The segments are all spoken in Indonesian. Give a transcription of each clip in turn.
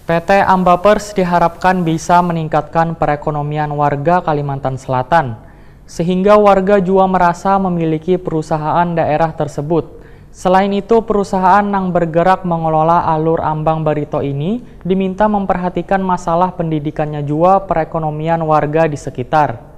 PT Ambapers diharapkan bisa meningkatkan perekonomian warga Kalimantan Selatan, sehingga warga juga merasa memiliki perusahaan daerah tersebut. Selain itu, perusahaan yang bergerak mengelola alur ambang Barito ini diminta memperhatikan masalah pendidikannya juga perekonomian warga di sekitar.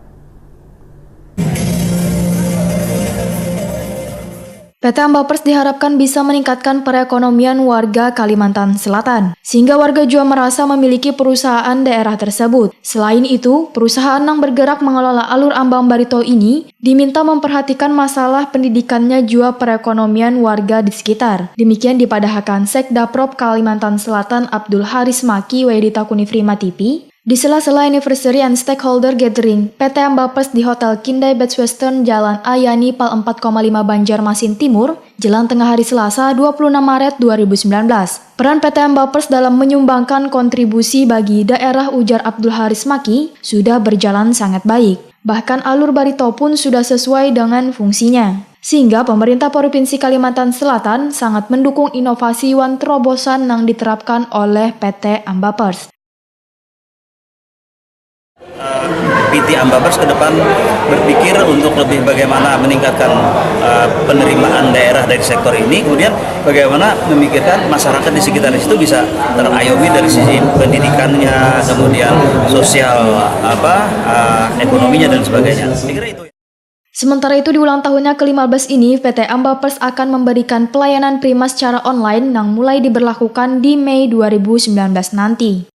PT Ambapers diharapkan bisa meningkatkan perekonomian warga Kalimantan Selatan, sehingga warga juga merasa memiliki perusahaan daerah tersebut. Selain itu, perusahaan yang bergerak mengelola alur ambang Barito ini diminta memperhatikan masalah pendidikannya juga perekonomian warga di sekitar. Demikian dipadahkan Sekdaprop Kalimantan Selatan Abdul Haris Maki Wedita Kunifrima TV. Di sela-sela Anniversary and Stakeholder Gathering, PT Ambapers di Hotel Kindai Best Western Jalan Ayani Pal 4,5 Banjarmasin Timur, Jelang Tengah hari Selasa 26 Maret 2019. Peran PT Ambapers dalam menyumbangkan kontribusi bagi daerah ujar Abdul Haris Maki sudah berjalan sangat baik. Bahkan alur Barito pun sudah sesuai dengan fungsinya. Sehingga pemerintah Provinsi Kalimantan Selatan sangat mendukung inovasi wan terobosan yang diterapkan oleh PT Ambapers. PT Ambapers ke depan berpikir untuk lebih bagaimana meningkatkan penerimaan daerah dari sektor ini, kemudian bagaimana memikirkan masyarakat di sekitar situ bisa terayomi dari sisi pendidikannya, kemudian sosial ekonominya dan sebagainya. Sementara itu, di ulang tahunnya ke-15 ini, PT Ambapers akan memberikan pelayanan prima secara online yang mulai diberlakukan di Mei 2019 nanti.